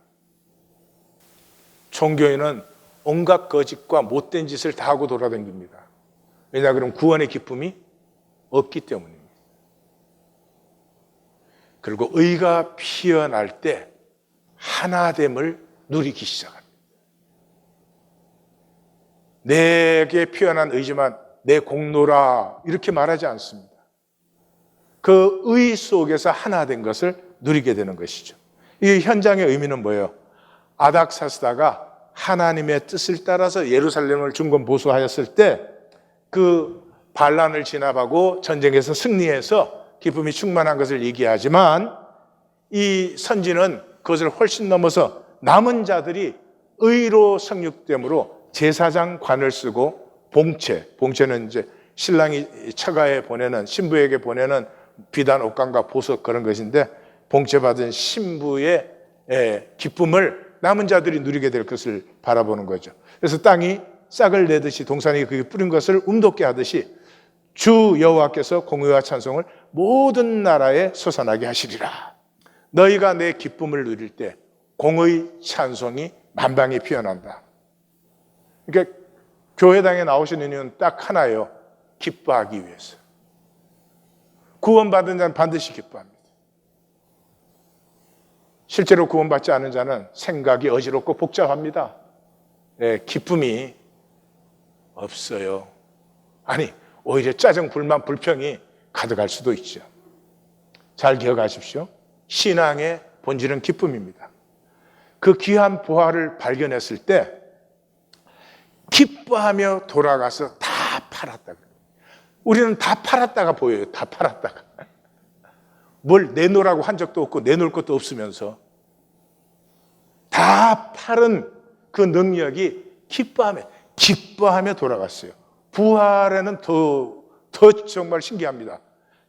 종교인은 온갖 거짓과 못된 짓을 다 하고 돌아다닙니다. 왜냐 그럼 구원의 기쁨이 없기 때문입니다. 그리고 의가 피어날 때 하나됨을 누리기 시작합니다. 내게 피어난 의지만 내 공로라 이렇게 말하지 않습니다. 그 의 속에서 하나된 것을 누리게 되는 것이죠. 이 현장의 의미는 뭐예요? 아닥사스다가 하나님의 뜻을 따라서 예루살렘을 중건보수하였을 때 그 반란을 진압하고 전쟁에서 승리해서 기쁨이 충만한 것을 얘기하지만 이 선지는 그것을 훨씬 넘어서 남은 자들이 의로 성육됨으로 제사장 관을 쓰고 봉채는 이제 신랑이 처가에 보내는 신부에게 보내는 비단 옷감과 보석 그런 것인데 봉채 받은 신부의 기쁨을 남은 자들이 누리게 될 것을 바라보는 거죠. 그래서 땅이 싹을 내듯이 동산이 그게 뿌린 것을 움돋게 하듯이 주 여호와께서 공의와 찬송을 모든 나라에 솟아나게 하시리라. 너희가 내 기쁨을 누릴 때 공의 찬송이 만방에 피어난다. 그러니까 교회당에 나오시는 이유는 딱 하나예요. 기뻐하기 위해서. 구원받은 자는 반드시 기뻐합니다. 실제로 구원받지 않은 자는 생각이 어지럽고 복잡합니다. 기쁨이 없어요. 아니, 오히려 짜증, 불만, 불평이 가득할 수도 있죠. 잘 기억하십시오. 신앙의 본질은 기쁨입니다. 그 귀한 보화를 발견했을 때 기뻐하며 돌아가서 다 팔았다. 우리는 다 팔았다가 보여요. 다 팔았다가. 뭘 내놓으라고 한 적도 없고 내놓을 것도 없으면서 다 팔은 그 능력이 기뻐하며 돌아갔어요. 부활에는 더 정말 신기합니다.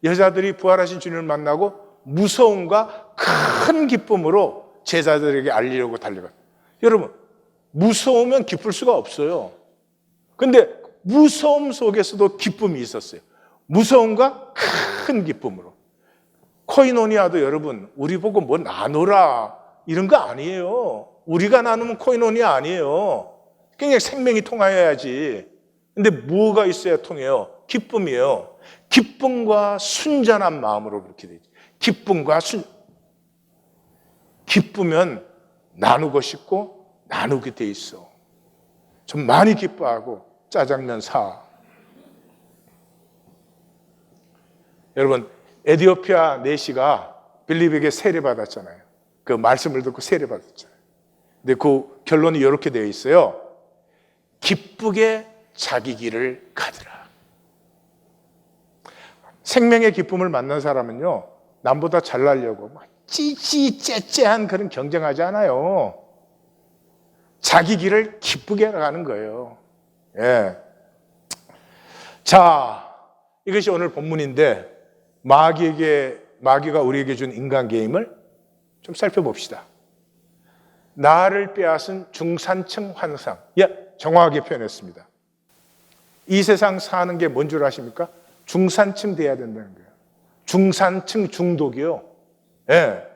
여자들이 부활하신 주님을 만나고 무서움과 큰 기쁨으로 제자들에게 알리려고 달려갔어요. 여러분, 무서우면 기쁠 수가 없어요. 근데 무서움 속에서도 기쁨이 있었어요. 무서움과 큰 기쁨으로. 코이노니아도 여러분, 우리 보고 뭐 나누라 이런 거 아니에요. 우리가 나누면 코이노니아 아니에요. 그냥 생명이 통하여야지. 근데 뭐가 있어야 통해요? 기쁨이에요. 기쁨과 순전한 마음으로 그렇게 되죠. 기쁘면 나누고 싶고 나누게 돼 있어. 좀 많이 기뻐하고 짜장면 사. 여러분, 에티오피아 내시가 빌립에게 세례받았잖아요. 그 말씀을 듣고 세례받았잖아요. 근데 그 결론이 이렇게 되어 있어요. 기쁘게 자기 길을 가더라. 생명의 기쁨을 만난 사람은요, 남보다 잘나려고 막 찌찌째째한 그런 경쟁하지 않아요. 자기 길을 기쁘게 가는 거예요. 예. 자, 이것이 오늘 본문인데 마귀가 우리에게 준 인간 게임을 좀 살펴봅시다. 나를 빼앗은 중산층 환상. 정확하게 표현했습니다. 이 세상 사는 게 뭔 줄 아십니까? 중산층 돼야 된다는 거예요. 중산층 중독이요. 예.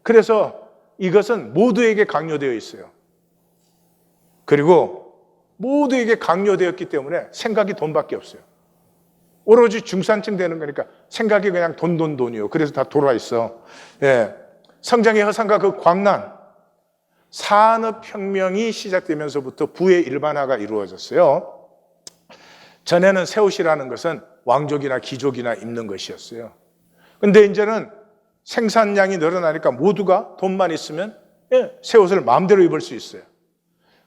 그래서 이것은 모두에게 강요되어 있어요. 그리고 모두에게 강요되었기 때문에 생각이 돈밖에 없어요. 오로지 중산층 되는 거니까 생각이 그냥 돈이요. 그래서 다 돌아 있어. 예. 성장의 허상과 그 광란, 산업혁명이 시작되면서부터 부의 일반화가 이루어졌어요. 전에는 새 옷이라는 것은 왕족이나 귀족이나 입는 것이었어요. 근데 이제는 생산량이 늘어나니까 모두가 돈만 있으면 새 옷을 마음대로 입을 수 있어요.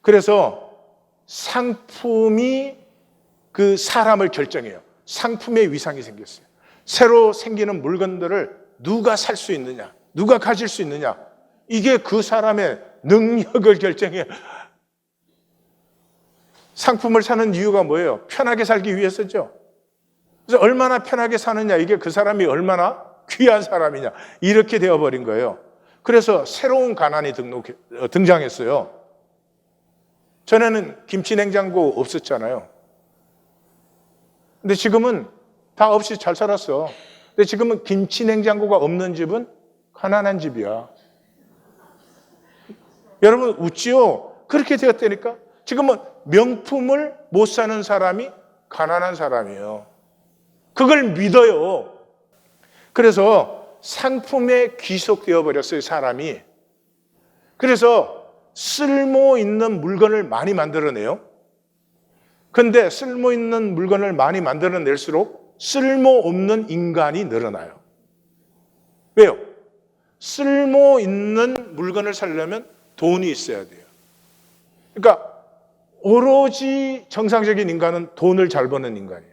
그래서 상품이 그 사람을 결정해요. 상품의 위상이 생겼어요. 새로 생기는 물건들을 누가 살 수 있느냐, 누가 가질 수 있느냐, 이게 그 사람의 능력을 결정해요. 상품을 사는 이유가 뭐예요? 편하게 살기 위해서죠. 그래서 얼마나 편하게 사느냐, 이게 그 사람이 얼마나 귀한 사람이냐, 이렇게 되어버린 거예요. 그래서 새로운 가난이 등장했어요. 전에는 김치 냉장고 없었잖아요. 근데 지금은 다 없이 잘 살았어. 근데 지금은 김치 냉장고가 없는 집은 가난한 집이야. 여러분 웃지요? 그렇게 되었다니까. 지금은 명품을 못 사는 사람이 가난한 사람이에요. 그걸 믿어요. 그래서 상품에 귀속되어 버렸어요, 사람이. 그래서 쓸모 있는 물건을 많이 만들어내요. 근데 쓸모 있는 물건을 많이 만들어낼수록 쓸모없는 인간이 늘어나요. 왜요? 쓸모 있는 물건을 사려면 돈이 있어야 돼요. 그러니까 오로지 정상적인 인간은 돈을 잘 버는 인간이에요.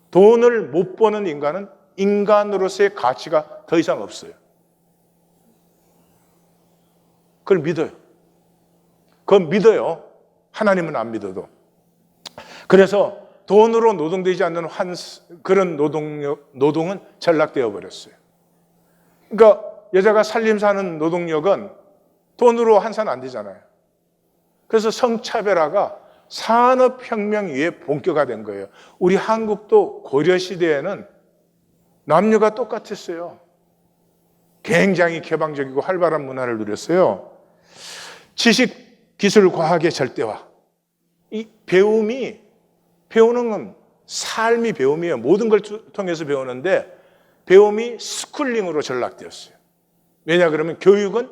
돈을 못 버는 인간은 인간으로서의 가치가 더 이상 없어요. 그걸 믿어요. 그건 믿어요. 하나님은 안 믿어도. 그래서 돈으로 노동되지 않는 그런 노동은 전락되어 버렸어요. 그러니까 여자가 살림 사는 노동력은 돈으로 환산 안 되잖아요. 그래서 성차별화가 산업혁명 이후에 본격화된 거예요. 우리 한국도 고려시대에는 남녀가 똑같았어요. 굉장히 개방적이고 활발한 문화를 누렸어요. 지식, 기술, 과학의 절대화. 이 배우는 건 삶이 배움이에요. 모든 걸 통해서 배우는데 배움이 스쿨링으로 전락되었어요. 왜냐 그러면 교육은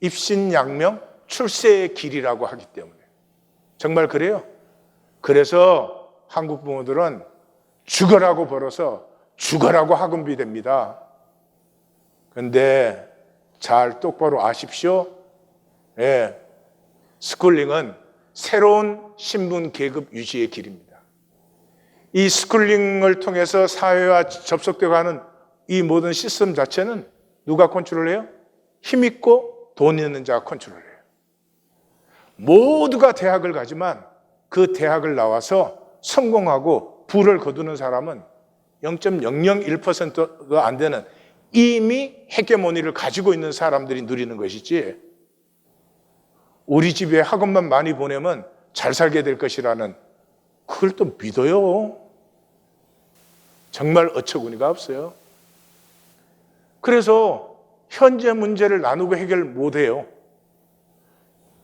입신양명, 출세의 길이라고 하기 때문에. 정말 그래요? 그래서 한국 부모들은 죽어라고 벌어서 죽어라고 학원비 됩니다. 그런데 잘 똑바로 아십시오. 예, 스쿨링은 새로운 신분 계급 유지의 길입니다. 이 스쿨링을 통해서 사회와 접속되어 가는 이 모든 시스템 자체는 누가 컨트롤해요? 힘있고 돈 있는 자가 컨트롤해요. 모두가 대학을 가지만 그 대학을 나와서 성공하고 부를 거두는 사람은 0.001%가 안 되는 이미 헤게모니를 가지고 있는 사람들이 누리는 것이지, 우리 집에 학원만 많이 보내면 잘 살게 될 것이라는, 그걸 또 믿어요? 정말 어처구니가 없어요. 그래서 현재 문제를 나누고 해결 못해요.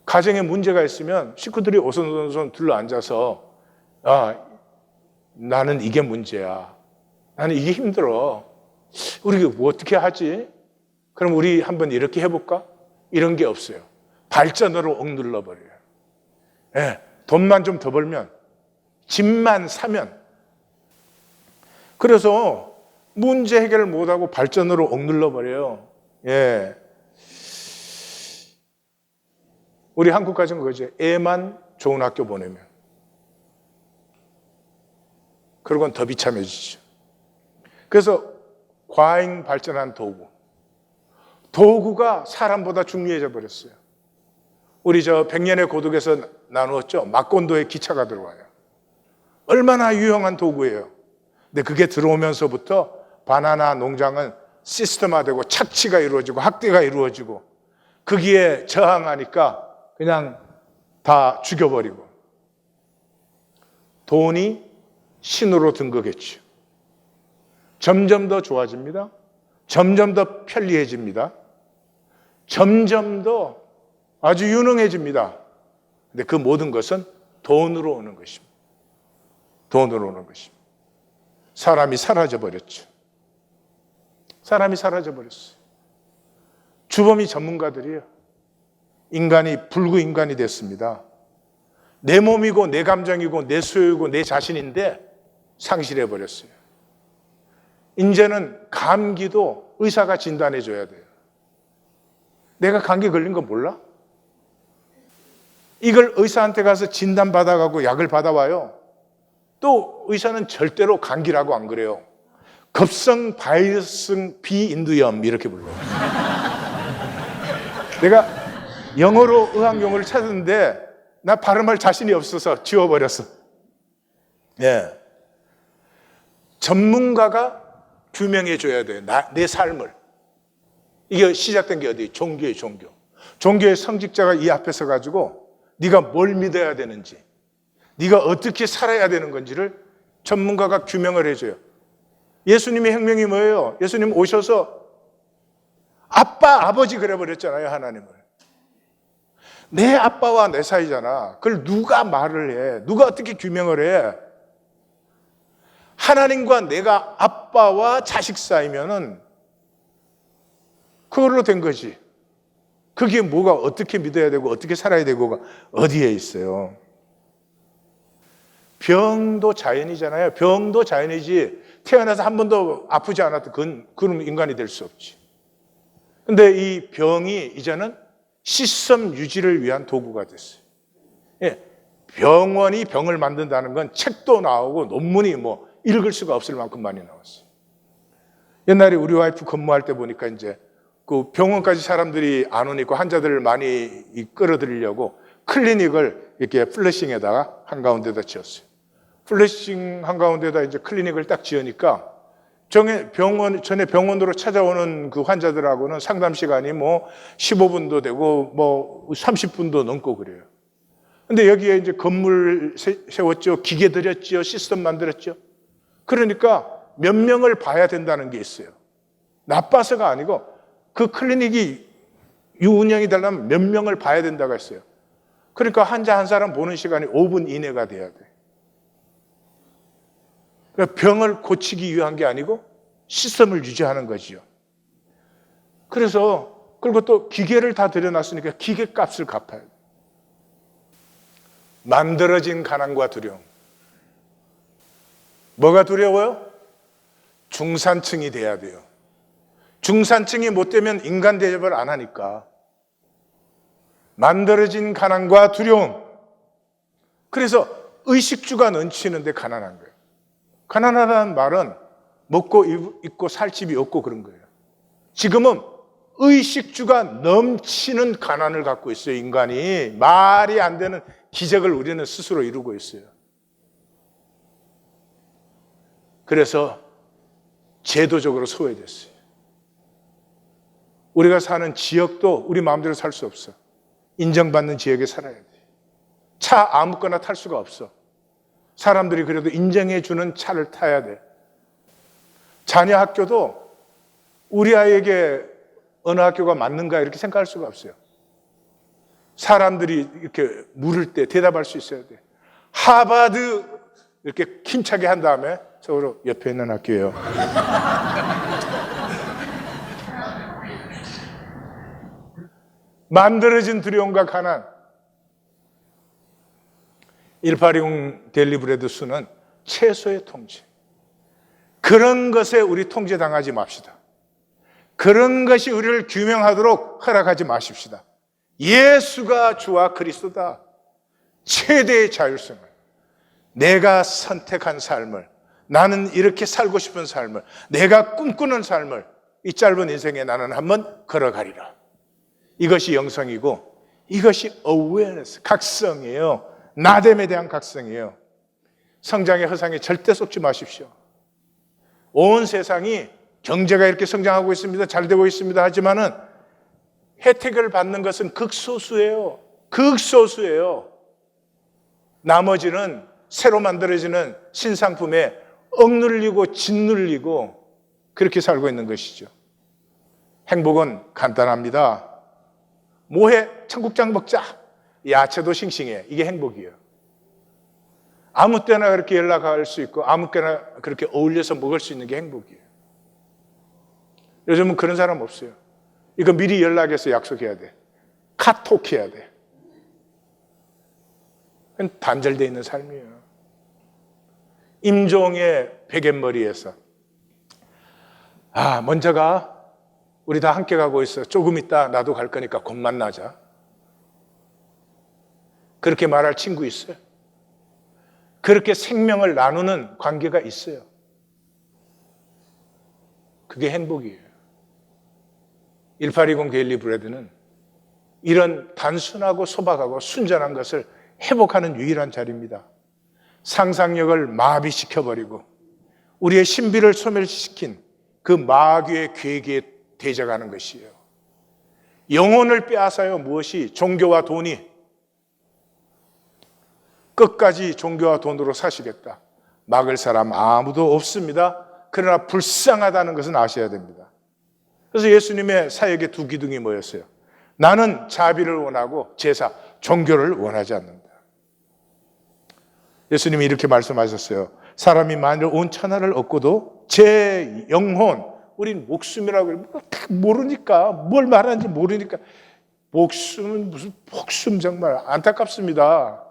가정에 문제가 있으면 식구들이 오손오손 둘러앉아서 나는 이게 문제야. 나는 이게 힘들어. 우리 뭐 어떻게 하지? 그럼 우리 한번 이렇게 해볼까? 이런 게 없어요. 발전으로 억눌러 버려요. 예, 돈만 좀 더 벌면, 집만 사면. 그래서 문제 해결을 못하고 발전으로 억눌러 버려요. 예. 우리 한국 가정은 그거죠. 애만 좋은 학교 보내면. 그러고는 더 비참해지죠. 그래서 과잉 발전한 도구가 사람보다 중요해져 버렸어요. 우리 백년의 고독에서 나누었죠. 막곤도에 기차가 들어와요. 얼마나 유용한 도구예요. 근데 그게 들어오면서부터 바나나 농장은 시스템화되고 착취가 이루어지고 학대가 이루어지고, 거기에 저항하니까 그냥 다 죽여버리고. 돈이 신으로 든 거겠죠. 점점 더 좋아집니다. 점점 더 편리해집니다. 점점 더 아주 유능해집니다. 근데 그 모든 것은 돈으로 오는 것입니다. 돈으로 오는 것입니다. 사람이 사라져버렸죠. 사람이 사라져버렸어요. 주범이 전문가들이에요. 인간이 불구인간이 됐습니다. 내 몸이고 내 감정이고 내 소유고 내 자신인데 상실해버렸어요. 이제는 감기도 의사가 진단해 줘야 돼요. 내가 감기 걸린 거 몰라? 이걸 의사한테 가서 진단받아가고 약을 받아와요. 또 의사는 절대로 감기라고 안 그래요. 급성 바이러스 비인두염 이렇게 불러요. 내가 영어로 의학 용어를 찾았는데 나 발음할 자신이 없어서 지워버렸어. 예. 전문가가 규명해 줘야 돼요. 내 삶을. 이게 시작된 게 어디? 종교예요, 종교. 종교의 성직자가 이 앞에 서가지고 네가 뭘 믿어야 되는지, 네가 어떻게 살아야 되는 건지를 전문가가 규명을 해줘요. 예수님의 혁명이 뭐예요? 예수님 오셔서 아빠, 아버지 그래버렸잖아요, 하나님을. 내 아빠와 내 사이잖아. 그걸 누가 말을 해? 누가 어떻게 규명을 해? 하나님과 내가 아빠와 자식 사이면은 그걸로 된 거지. 그게 뭐가 어떻게 믿어야 되고 어떻게 살아야 되고가 어디에 있어요? 병도 자연이잖아요. 병도 자연이지 태어나서 한 번도 아프지 않아도 그럼 인간이 될 수 없지. 근데 이 병이 이제는 시스템 유지를 위한 도구가 됐어요. 예, 병원이 병을 만든다는 건 책도 나오고 논문이 뭐 읽을 수가 없을 만큼 많이 나왔어요. 옛날에 우리 와이프 근무할 때 보니까 이제 그 병원까지 사람들이 안 오니까 환자들을 많이 끌어들이려고 클리닉을 이렇게 플래싱에다가 한가운데다 지었어요. 플래싱 한가운데다 이제 클리닉을 딱 지으니까 전에 병원으로 찾아오는 그 환자들하고는 상담 시간이 뭐 15분도 되고 뭐 30분도 넘고 그래요. 근데 여기에 이제 건물 세웠죠. 기계 들였죠. 시스템 만들었죠. 그러니까 몇 명을 봐야 된다는 게 있어요. 나빠서가 아니고 그 클리닉이 운영이 되려면 몇 명을 봐야 된다고 했어요. 그러니까 환자 한 사람 보는 시간이 5분 이내가 돼야 돼. 그러니까 병을 고치기 위한 게 아니고 시스템을 유지하는 거지요. 그래서 그리고 또 기계를 다 들여놨으니까 기계 값을 갚아야 돼. 만들어진 가난과 두려움. 뭐가 두려워요? 중산층이 돼야 돼요. 중산층이 못 되면 인간 대접을 안 하니까. 만들어진 가난과 두려움. 그래서 의식주가 넘치는데 가난한 거예요. 가난하다는 말은 먹고 입고 살 집이 없고 그런 거예요. 지금은 의식주가 넘치는 가난을 갖고 있어요. 인간이 말이 안 되는 기적을 우리는 스스로 이루고 있어요. 그래서 제도적으로 소외됐어요. 우리가 사는 지역도 우리 마음대로 살 수 없어. 인정받는 지역에 살아야 돼. 차 아무거나 탈 수가 없어. 사람들이 그래도 인정해 주는 차를 타야 돼. 자녀 학교도 우리 아이에게 어느 학교가 맞는가 이렇게 생각할 수가 없어요. 사람들이 이렇게 물을 때 대답할 수 있어야 돼. 하버드 이렇게 힘차게 한 다음에 서로 옆에 있는 학교예요. 만들어진 두려움과 가난. 1820 데일리 브레드 수는 채소의 통제. 그런 것에 우리 통제당하지 맙시다. 그런 것이 우리를 규명하도록 허락하지 마십시다. 예수가 주와 그리스도다. 최대의 자율성을, 내가 선택한 삶을, 나는 이렇게 살고 싶은 삶을, 내가 꿈꾸는 삶을 이 짧은 인생에 나는 한번 걸어가리라. 이것이 영성이고 이것이 awareness, 각성이에요. 나됨에 대한 각성이에요. 성장의 허상에 절대 속지 마십시오. 온 세상이 경제가 이렇게 성장하고 있습니다. 잘 되고 있습니다. 하지만은 혜택을 받는 것은 극소수예요. 극소수예요. 나머지는 새로 만들어지는 신상품에 억눌리고 짓눌리고 그렇게 살고 있는 것이죠. 행복은 간단합니다. 뭐해? 청국장 먹자. 야채도 싱싱해. 이게 행복이에요. 아무 때나 그렇게 연락할 수 있고 아무 때나 그렇게 어울려서 먹을 수 있는 게 행복이에요. 요즘은 그런 사람 없어요. 이거 미리 연락해서 약속해야 돼. 카톡해야 돼. 그건 단절되어 있는 삶이에요. 임종의 베갯머리에서 먼저 가. 우리 다 함께 가고 있어. 조금 있다 나도 갈 거니까 곧 만나자. 그렇게 말할 친구 있어요. 그렇게 생명을 나누는 관계가 있어요. 그게 행복이에요. 1820 데일리 브레드는 이런 단순하고 소박하고 순전한 것을 회복하는 유일한 자리입니다. 상상력을 마비시켜버리고 우리의 신비를 소멸시킨 그 마귀의 계획에 대적하는 것이에요. 영혼을 빼앗아요. 무엇이? 종교와 돈이. 끝까지 종교와 돈으로 사시겠다. 막을 사람 아무도 없습니다. 그러나 불쌍하다는 것은 아셔야 됩니다. 그래서 예수님의 사역의 두 기둥이 뭐였어요? 나는 자비를 원하고 제사, 종교를 원하지 않는다. 예수님이 이렇게 말씀하셨어요. 사람이 만일 온 천하를 얻고도 제 영혼, 우린 목숨이라고 모르니까, 뭘 말하는지 모르니까, 목숨은 무슨 목숨, 정말 안타깝습니다.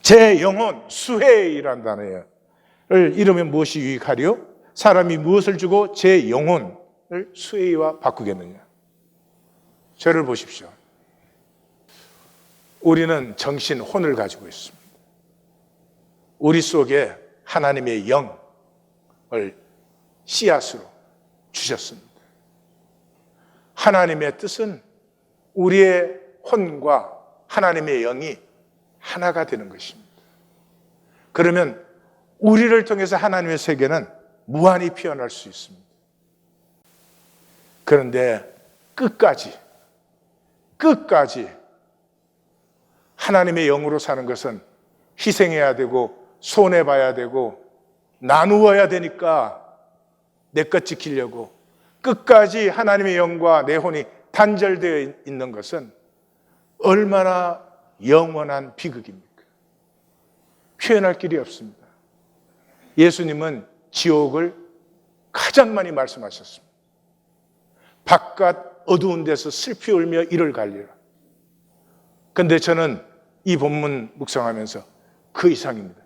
제 영혼, 수혜이란 단어예요. 이러면 무엇이 유익하리요? 사람이 무엇을 주고 제 영혼을 수혜와 바꾸겠느냐? 저를 보십시오. 우리는 정신, 혼을 가지고 있습니다. 우리 속에 하나님의 영을 씨앗으로 주셨습니다. 하나님의 뜻은 우리의 혼과 하나님의 영이 하나가 되는 것입니다. 그러면 우리를 통해서 하나님의 세계는 무한히 피어날 수 있습니다. 그런데 끝까지 하나님의 영으로 사는 것은 희생해야 되고 손해봐야 되고 나누어야 되니까 내 것 지키려고 끝까지 하나님의 영과 내 혼이 단절되어 있는 것은 얼마나 영원한 비극입니까? 표현할 길이 없습니다. 예수님은 지옥을 가장 많이 말씀하셨습니다. 바깥 어두운 데서 슬피 울며 이를 갈리라. 그런데 저는 이 본문 묵상하면서 그 이상입니다.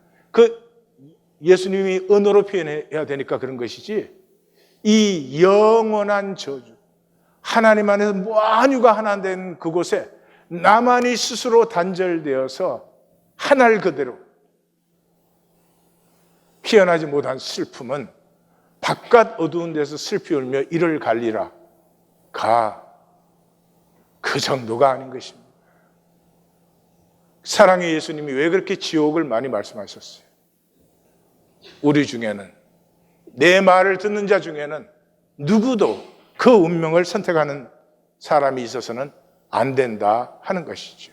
예수님이 언어로 표현해야 되니까 그런 것이지, 이 영원한 저주, 하나님 안에서 만유가 하나 된 그곳에 나만이 스스로 단절되어서 하늘 그대로 피어나지 못한 슬픔은 바깥 어두운 데서 슬피 울며 이를 갈리라 그 정도가 아닌 것입니다. 사랑의 예수님이 왜 그렇게 지옥을 많이 말씀하셨어요? 우리 중에는, 내 말을 듣는 자 중에는 누구도 그 운명을 선택하는 사람이 있어서는 안 된다 하는 것이죠.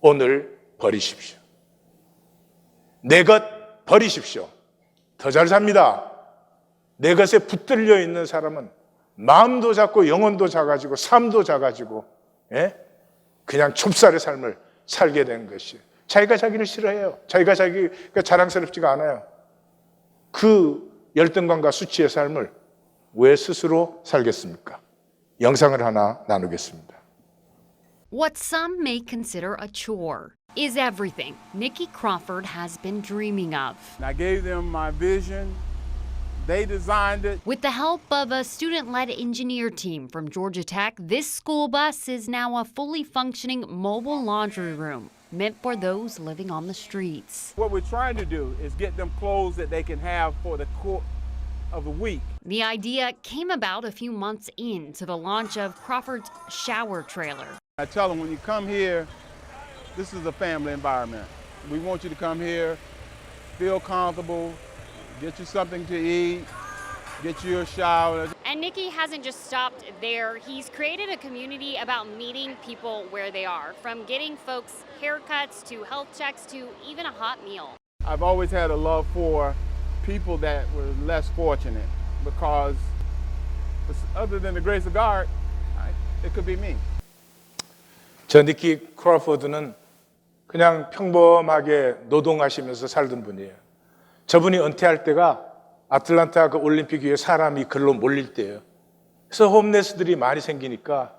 오늘 버리십시오. 내 것 버리십시오. 더 잘 삽니다. 내 것에 붙들려 있는 사람은 마음도 작고 영혼도 작아지고 삶도 작아지고 그냥 좁쌀의 삶을 살게 된 것이에요. 자기가 자기를 싫어해요. 자기가 자기가 자랑스럽지가 않아요. 그 열등감과 수치의 삶을 왜 스스로 살겠습니까? 영상을 하나 나누겠습니다. What some may consider a chore is everything Nikki Crawford has been dreaming of. I gave them my vision. They designed it. With the help of a student-led engineer team from Georgia Tech, this school bus is now a fully functioning mobile laundry room meant for those living on the streets. What we're trying to do is get them clothes that they can have for the course of the week. The idea came about a few months into the launch of Crawford's shower trailer. I tell them, when you come here, this is a family environment. We want you to come here, feel comfortable, get you something to eat, get you a shower. And Nikki hasn't just stopped there. He's created a community about meeting people where they are, from getting folks haircuts to health checks to even a hot meal. I've always had a love for people that were less fortunate, because other than the grace of God, it could be me. 저 니키 크로포드는 그냥 평범하게 노동하시면서 살던 분이에요. 저분이 은퇴할 때가 아틀란타 그 올림픽 위에 사람이 글로 몰릴 때예요. 그래서 홈레스들이 많이 생기니까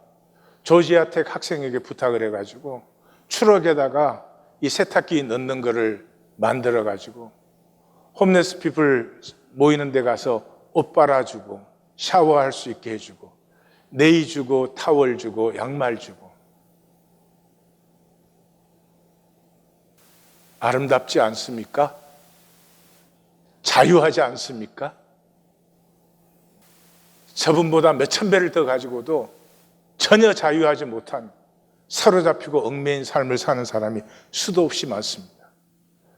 조지아 텍 학생에게 부탁을 해가지고 추럭에다가 이 세탁기 넣는 거를 만들어가지고 홈레스 피플 모이는 데 가서 옷 빨아주고 샤워할 수 있게 해주고 네이 주고 타월 주고 양말 주고 아름답지 않습니까? 자유하지 않습니까? 저분보다 몇천 배를 더 가지고도 전혀 자유하지 못한 사로잡히고 얽매인 삶을 사는 사람이 수도 없이 많습니다.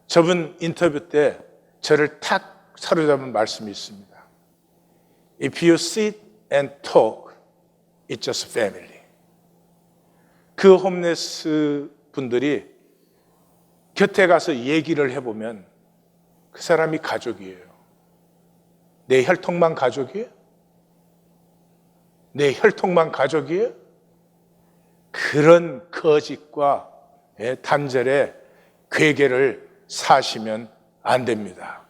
저분 인터뷰 때 저를 탁 사로잡은 말씀이 있습니다. If you sit and talk, it's just family. 그 홈레스 분들이 곁에 가서 얘기를 해보면 그 사람이 가족이에요. 내 혈통만 가족이에요? 내 혈통만 가족이에요? 그런 거짓과 단절의 괴계를 사시면 안 됩니다.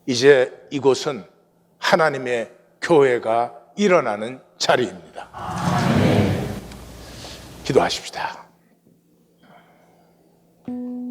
이제 이곳은 하나님의 교회가 일어나는 자리입니다. 기도하십시다.